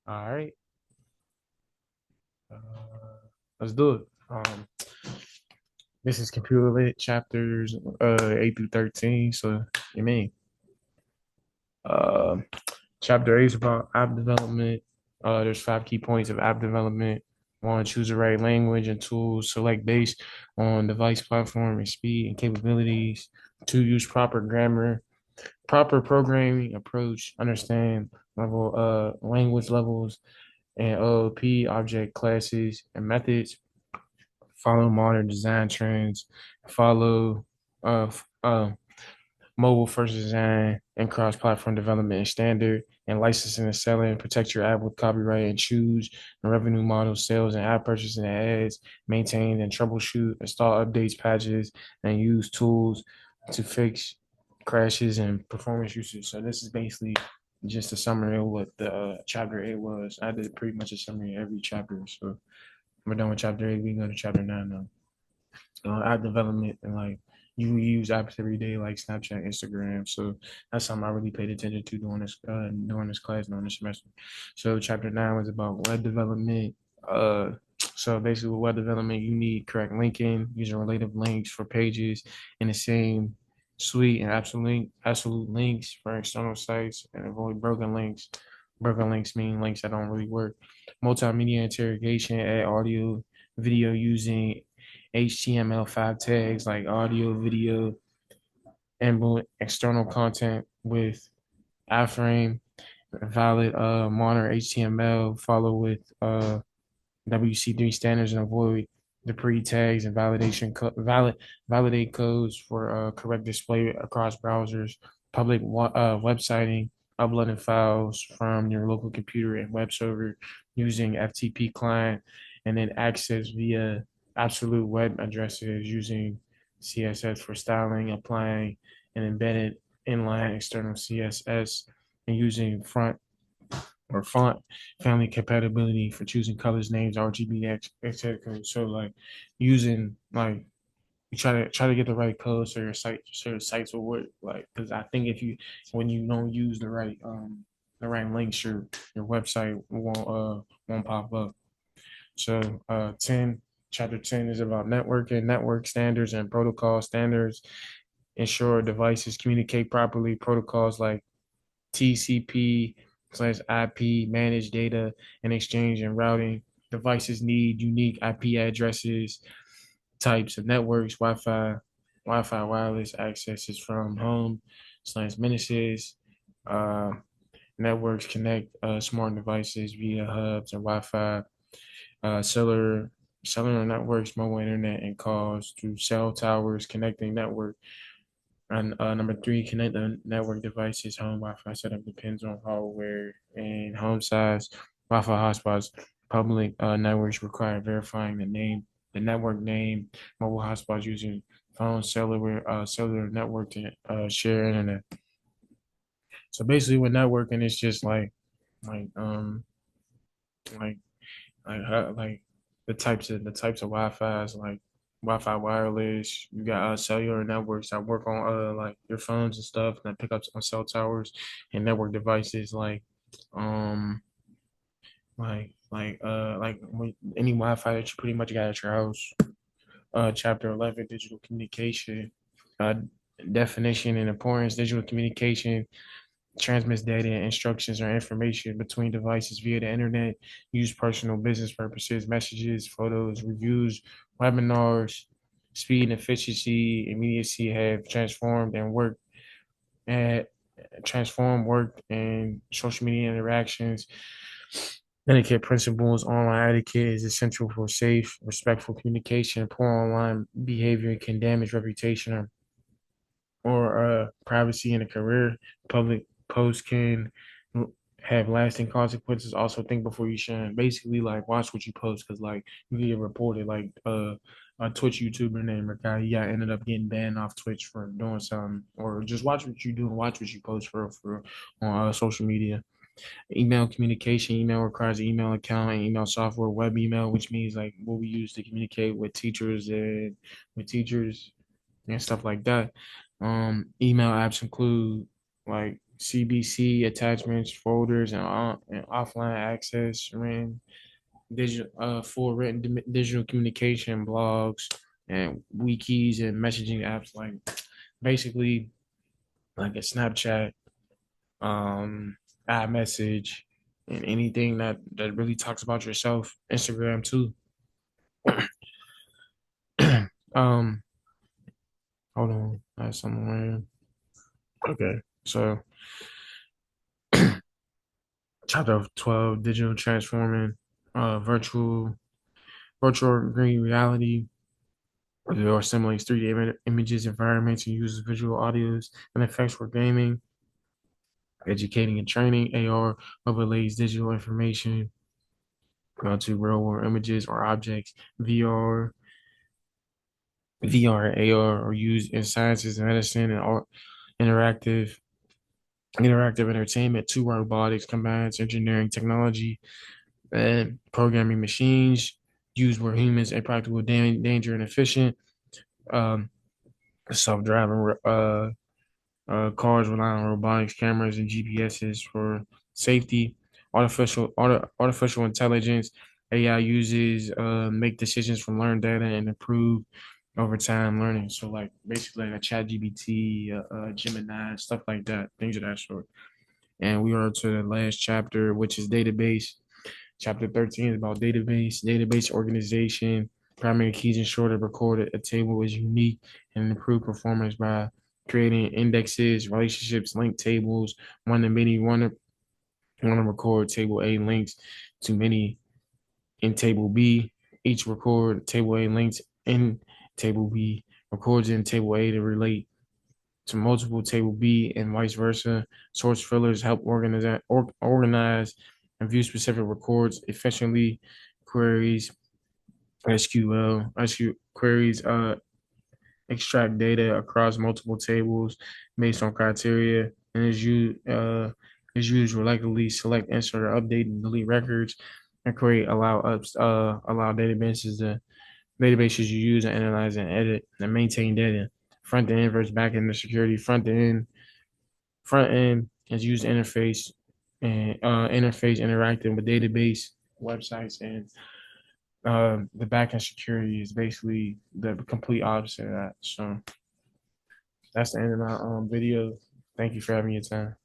All right. Uh, let's do it. This is computer lit chapters 8 through 13. So you mean uh, chapter 8 is about app development. There's 5 key points of app development. One, choose the right language and tools. Select based on device platform and speed and capabilities. Two, use proper grammar, proper programming approach. Understand level language levels and OOP object classes and methods. Follow modern design trends, follow uh, mobile first design and cross-platform development and standard, and licensing and selling. Protect your app with copyright and choose the revenue model, sales and app purchasing and ads. Maintain and troubleshoot, install updates, patches, and use tools to fix crashes and performance usage. So this is basically just a summary of what the chapter 8 was. I did pretty much a summary of every chapter. So we're done with chapter 8. We can go to chapter 9 now. App development and like you use apps every day like Snapchat, Instagram. So that's something I really paid attention to during this class during this semester. So chapter 9 was about web development. Uh, so basically, with web development, you need correct linking, using relative links for pages in the same suite and absolute links for external sites and avoid broken links. Broken links mean links that don't really work. Multimedia interrogation, add audio, video using HTML5 tags like audio, video, and external content with iframe, valid monitor HTML, follow with WC3 standards and avoid the pre-tags and validate codes for correct display across browsers, public websiting, uploading files from your local computer and web server using FTP client, and then access via absolute web addresses using CSS for styling, applying and embedded inline external CSS, and using front or font family compatibility for choosing colors, names, RGB, etc. So like using like you try to get the right code so your sites will work. Like because I think if you when you don't use the right links, your website won't pop up. So 10 chapter 10 is about networking, network standards and protocol standards. Ensure devices communicate properly. Protocols like TCP/IP, manage data and exchange and routing. Devices need unique IP addresses, types of networks, Wi-Fi wireless accesses from home/ministries. Uh, Networks connect smart devices via hubs and Wi-Fi. Cellular networks, mobile internet, and calls through cell towers connecting network. And number three, connect the network devices. Home Wi-Fi setup depends on hardware and home size. Wi-Fi hotspots, public networks require verifying the network name. Mobile hotspots using phone, cellular network to share internet. So basically, with networking, it's just like like like the types of Wi-Fi's like Wi-Fi wireless. You got cellular networks that work on like your phones and stuff that pick up on cell towers and network devices um like any Wi-Fi that you pretty much got at your house. Chapter 11, digital communication. Uh, Definition and importance. Digital communication transmits data, instructions, or information between devices via the internet, use personal business purposes, messages, photos, reviews, webinars. Speed and efficiency, immediacy have and transformed work and social media interactions. Etiquette principles, online etiquette is essential for safe, respectful communication. Poor online behavior can damage reputation or privacy in a career. Public posts can have lasting consequences. Also, think before you share. Basically, like watch what you post because like you get reported. Like a Twitch YouTuber named Rikai, yeah, ended up getting banned off Twitch for doing something. Or just watch what you do and watch what you post for on social media. Email communication. Email requires an email account and email software. Web email, which means like what we use to communicate with teachers and stuff like that. Email apps include like CBC attachments, folders, and offline access, ran digital for written digital communication, blogs, and wikis and messaging apps like basically like a Snapchat, um, iMessage, and anything that really talks about yourself. Instagram too. um, hold on, I have somewhere. Okay, so chapter 12, digital transforming, virtual green reality. Or simulates 3D images, environments, and uses visual audios and effects for gaming, educating and training. AR overlays digital information to real world images or objects. VR, and AR are used in sciences, medicine, and art, interactive interactive entertainment. Two robotics combines engineering technology and programming machines used where humans are practical danger and efficient. Um, self-driving cars rely on robotics, cameras, and GPSs for safety. Artificial intelligence AI uses make decisions from learned data and improve over time learning. So like basically like a Chat GBT, Gemini, stuff like that, things of that sort. And we are to the last chapter, which is database. Chapter 13 is about database organization. Primary keys ensure that recorded a table is unique and improve performance by creating indexes, relationships, link tables, one to many, one to record table A links to many in table B. Each record table A links in table B, records in table A to relate to multiple table B and vice versa. Source fillers help organize and view specific records efficiently. Queries, SQL queries extract data across multiple tables based on criteria and is used regularly. Select, insert, or update and delete records and create allow databases you use and analyze and edit and maintain data. Front end versus back end security. Front end is used interface and interface interacting with database websites, and the backend security is basically the complete opposite of that. So that's the end of my video. Thank you for having your time.